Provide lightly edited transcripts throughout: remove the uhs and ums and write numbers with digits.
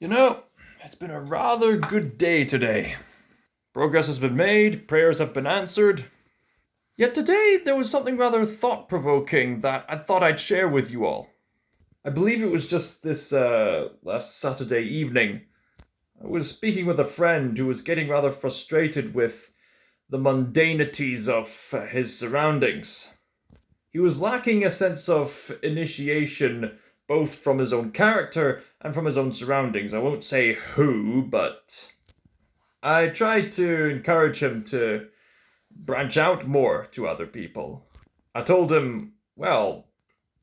You know, it's been a rather good day today. Progress has been made, prayers have been answered. Yet today there was something rather thought provoking that I thought I'd share with you all. I believe it was just this last Saturday evening. I was speaking with a friend who was getting rather frustrated with the mundanities of his surroundings. He was lacking a sense of initiation both from his own character and from his own surroundings. I won't say who, but I tried to encourage him to branch out more to other people. I told him, well,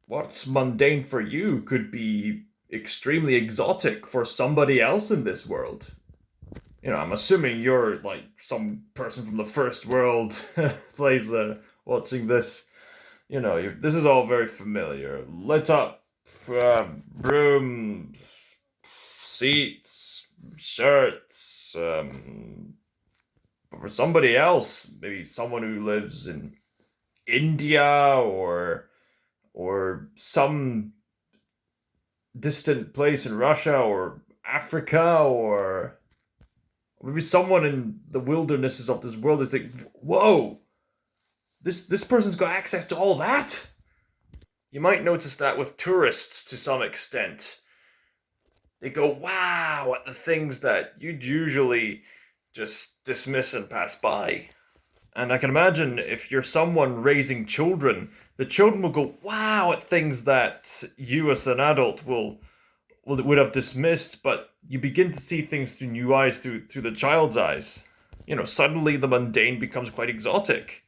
what's mundane for you could be extremely exotic for somebody else in this world. I'm assuming you're like some person from the first world place watching this. This is all very familiar. Lit up room, seats, shirts. But for somebody else, maybe someone who lives in India or some distant place in Russia or Africa or maybe someone in the wildernesses of this world is like, whoa, this person's got access to all that. You might notice that with tourists to some extent. They go, wow, at the things that you'd usually just dismiss and pass by. And I can imagine if you're someone raising children, the children will go, wow, at things that you as an adult would have dismissed, but you begin to see things through new eyes, through the child's eyes. Suddenly the mundane becomes quite exotic.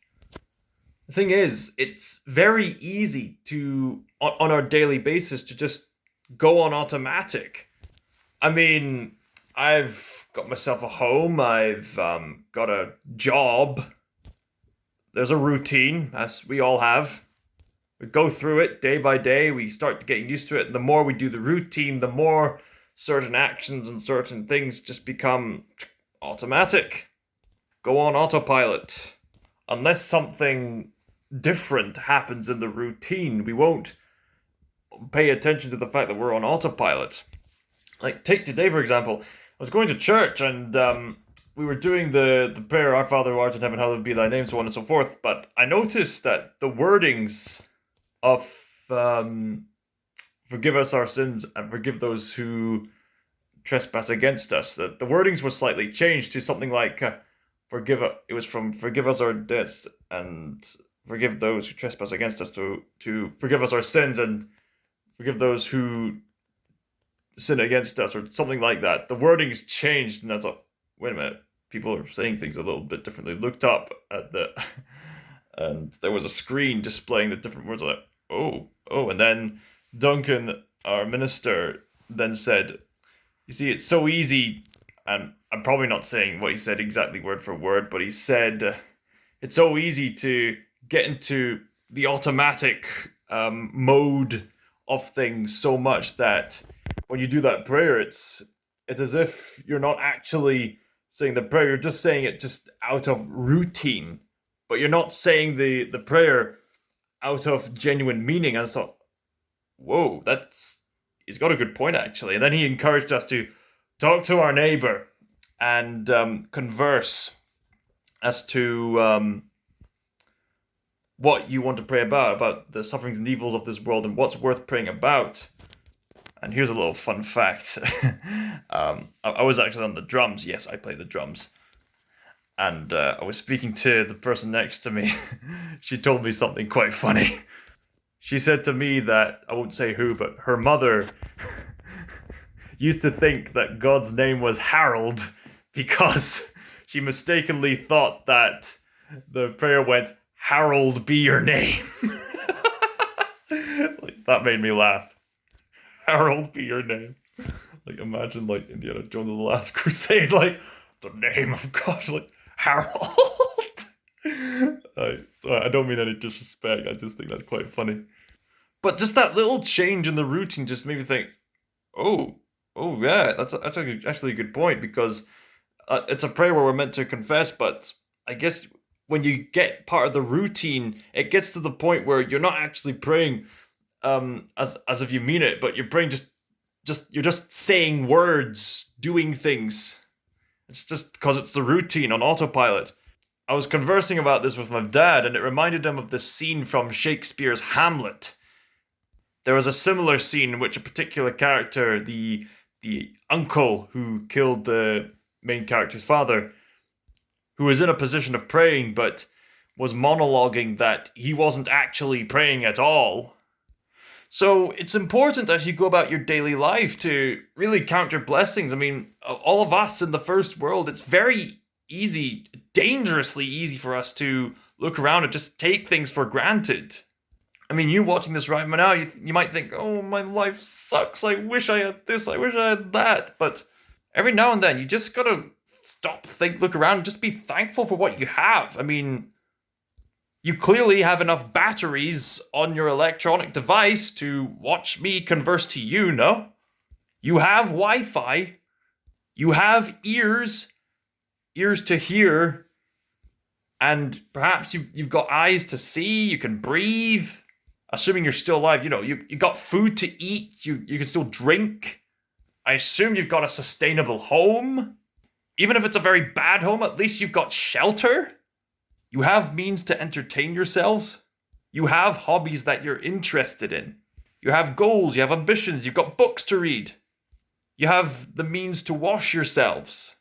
The thing is, it's very easy to, on our daily basis, to just go on automatic. I mean, I've got myself a home, I've got a job. There's a routine, as we all have. We go through it day by day, we start getting used to it, and the more we do the routine, the more certain actions and certain things just become automatic. Go on autopilot. Unless something different happens in the routine, we won't pay attention to the fact that we're on autopilot. Like, take today, for example. I was going to church and we were doing the prayer, Our Father who art in heaven, hallowed be thy name, so on and so forth. But I noticed that the wordings of forgive us our sins and forgive those who trespass against us, that the wordings were slightly changed to something like it was from forgive us our debts and forgive those who trespass against us to forgive us our sins and forgive those who sin against us, or something like that. The wording's changed, and I thought, wait a minute, people are saying things a little bit differently. Looked up at and there was a screen displaying the different words. Like, oh, and then Duncan, our minister, then said, "You see, it's so easy." And I'm probably not saying what he said exactly word for word, but he said, "It's so easy to get into the automatic mode of things so much that when you do that prayer, it's as if you're not actually saying the prayer, you're just saying it just out of routine, but you're not saying the prayer out of genuine meaning." And I thought, whoa, he's got a good point actually. And then he encouraged us to talk to our neighbor and converse as to what you want to pray about the sufferings and evils of this world and what's worth praying about. And here's a little fun fact. I was actually on the drums. Yes, I play the drums. And I was speaking to the person next to me. She told me something quite funny. She said to me that, I won't say who, but her mother used to think that God's name was Harold because she mistakenly thought that the prayer went, Harold be your name. Like, that made me laugh. Harold be your name. Like, imagine like Indiana Jones and the Last Crusade, like the name of God, like Harold. So I don't mean any disrespect. I just think that's quite funny. But just that little change in the routine just made me think, oh yeah, that's actually a good point, because it's a prayer where we're meant to confess, but I guess when you get part of the routine, it gets to the point where you're not actually praying as if you mean it, but you're praying just you're just saying words, doing things. It's just because it's the routine on autopilot. I was conversing about this with my dad, and it reminded him of this scene from Shakespeare's Hamlet. There was a similar scene in which a particular character, the uncle who killed the main character's father, who was in a position of praying but was monologuing that he wasn't actually praying at all. So it's important as you go about your daily life to really count your blessings. I mean, all of us in the first world, it's very easy, dangerously easy for us to look around and just take things for granted. I mean, you watching this right now, you might think, oh, my life sucks. I wish I had this. I wish I had that. But every now and then, you just gotta stop, think, look around, and just be thankful for what you have. I mean, you clearly have enough batteries on your electronic device to watch me converse to you, no? You have Wi-Fi. You have ears to hear. And perhaps you've got eyes to see. You can breathe. Assuming you're still alive, you got food to eat. You can still drink. I assume you've got a sustainable home. Even if it's a very bad home, at least you've got shelter. You have means to entertain yourselves. You have hobbies that you're interested in. You have goals, you have ambitions, you've got books to read. You have the means to wash yourselves.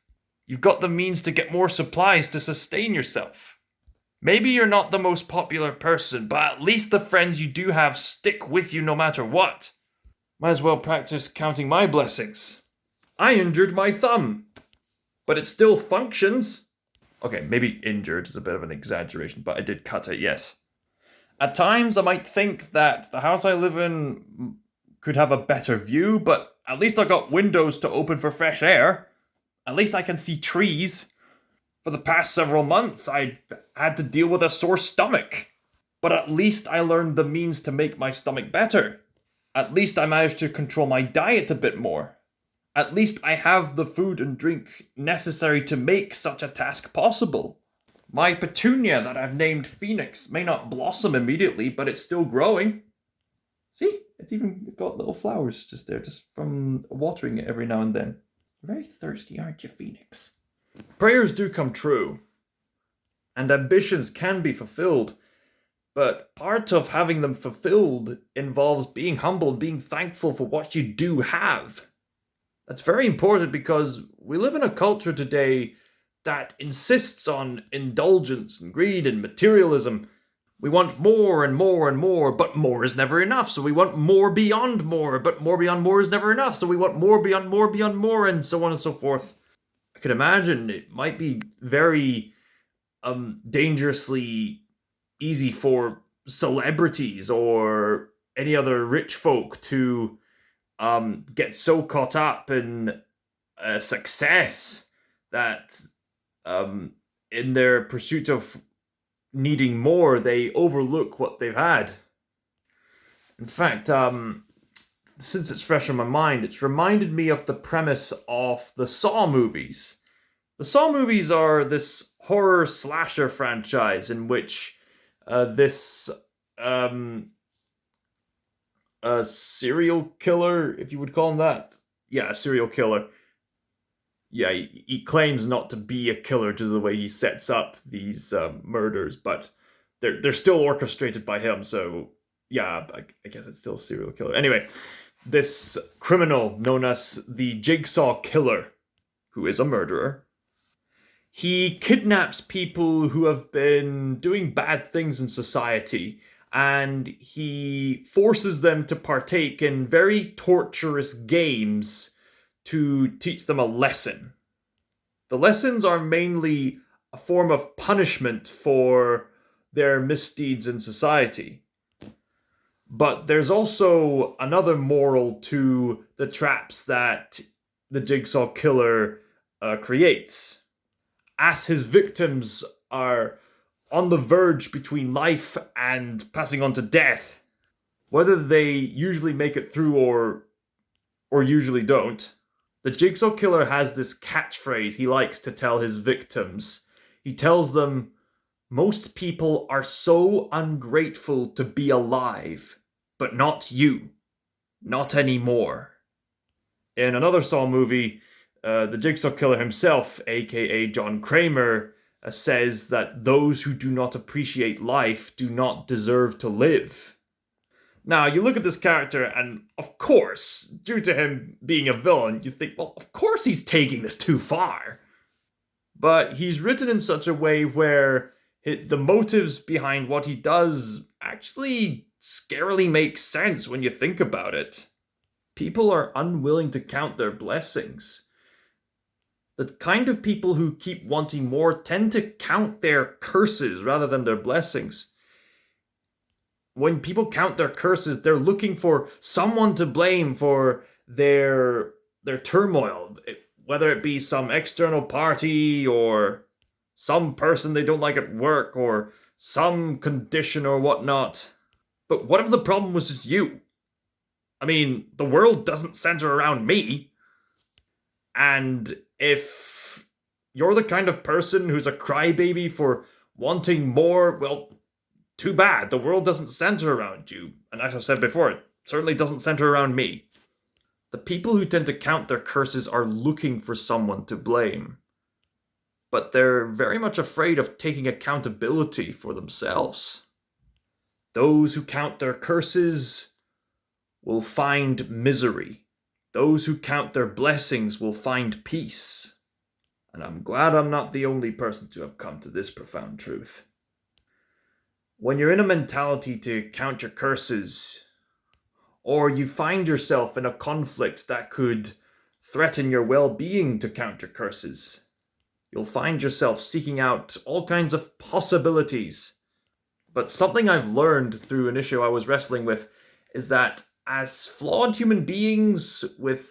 You've got the means to get more supplies to sustain yourself. Maybe you're not the most popular person, but at least the friends you do have stick with you no matter what. Might as well practice counting my blessings. I injured my thumb, but it still functions. Okay, maybe injured is a bit of an exaggeration, but I did cut it, yes. At times, I might think that the house I live in could have a better view, but at least I got windows to open for fresh air. At least I can see trees. For the past several months, I had to deal with a sore stomach. But at least I learned the means to make my stomach better. At least I managed to control my diet a bit more. At least I have the food and drink necessary to make such a task possible. My petunia that I've named Phoenix may not blossom immediately, but it's still growing. See, it's even got little flowers just there, just from watering it every now and then. You're very thirsty, aren't you, Phoenix? Prayers do come true, and ambitions can be fulfilled, but part of having them fulfilled involves being humble, being thankful for what you do have. That's very important because we live in a culture today that insists on indulgence and greed and materialism. We want more and more and more, but more is never enough. So we want more beyond more, but more beyond more is never enough. So we want more beyond more beyond more, and so on and so forth. I could imagine it might be very dangerously easy for celebrities or any other rich folk to get so caught up in success that in their pursuit of needing more, they overlook what they've had. In fact, since it's fresh in my mind, it's reminded me of the premise of the Saw movies. The Saw movies are this horror slasher franchise in which this serial killer, if you would call him that. Yeah, a serial killer. Yeah, he claims not to be a killer due to the way he sets up these murders, but they're still orchestrated by him, so yeah, I guess it's still a serial killer. Anyway, this criminal known as the Jigsaw Killer, who is a murderer, he kidnaps people who have been doing bad things in society, and he forces them to partake in very torturous games to teach them a lesson. The lessons are mainly a form of punishment for their misdeeds in society. But there's also another moral to the traps that the Jigsaw Killer creates. As his victims are on the verge between life and passing on to death, whether they usually make it through or usually don't, the Jigsaw Killer has this catchphrase he likes to tell his victims. He tells them, "Most people are so ungrateful to be alive, but not you. Not anymore." In another Saw movie, the Jigsaw Killer himself, aka John Kramer, says that those who do not appreciate life do not deserve to live. Now, you look at this character, and of course, due to him being a villain, you think, well, of course he's taking this too far. But he's written in such a way where the motives behind what he does actually scarily make sense when you think about it. People are unwilling to count their blessings. The kind of people who keep wanting more tend to count their curses rather than their blessings. When people count their curses, they're looking for someone to blame for their turmoil, whether it be some external party or some person they don't like at work or some condition or whatnot. But what if the problem was just you? I mean, the world doesn't center around me. And if you're the kind of person who's a crybaby for wanting more, well, too bad. The world doesn't center around you. And as I've said before, it certainly doesn't center around me. The people who tend to count their curses are looking for someone to blame. But they're very much afraid of taking accountability for themselves. Those who count their curses will find misery. Those who count their blessings will find peace. And I'm glad I'm not the only person to have come to this profound truth. When you're in a mentality to count your curses, or you find yourself in a conflict that could threaten your well-being to count your curses, you'll find yourself seeking out all kinds of possibilities. But something I've learned through an issue I was wrestling with is that as flawed human beings with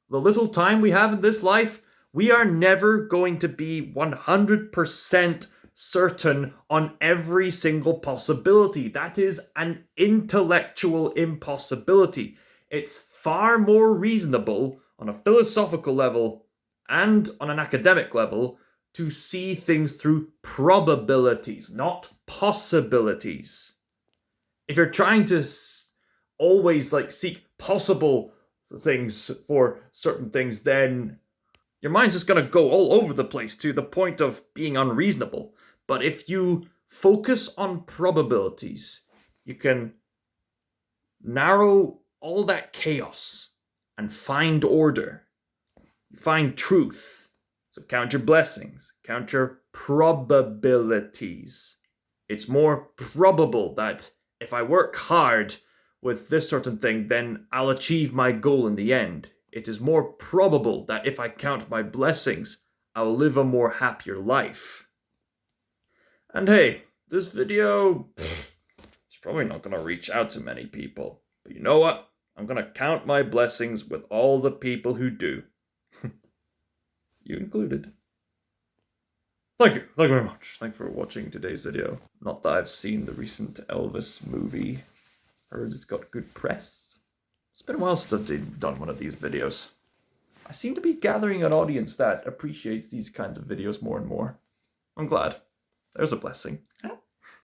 the little time we have in this life, we are never going to be 100% certain on every single possibility. That is an intellectual impossibility. It's far more reasonable on a philosophical level and on an academic level to see things through probabilities, not possibilities. If you're trying to always seek possible things for certain things, then your mind's just going to go all over the place to the point of being unreasonable. But if you focus on probabilities, you can narrow all that chaos and find order. You find truth. So count your blessings. Count your probabilities. It's more probable that if I work hard with this certain thing, then I'll achieve my goal in the end. It is more probable that if I count my blessings, I'll live a more happier life. And hey, this video, it's probably not going to reach out to many people. But you know what? I'm going to count my blessings with all the people who do. You included. Thank you very much. Thank you for watching today's video. Not that I've seen the recent Elvis movie. Heard it's got good press. It's been a while since I've done one of these videos. I seem to be gathering an audience that appreciates these kinds of videos more and more. I'm glad. There's a blessing.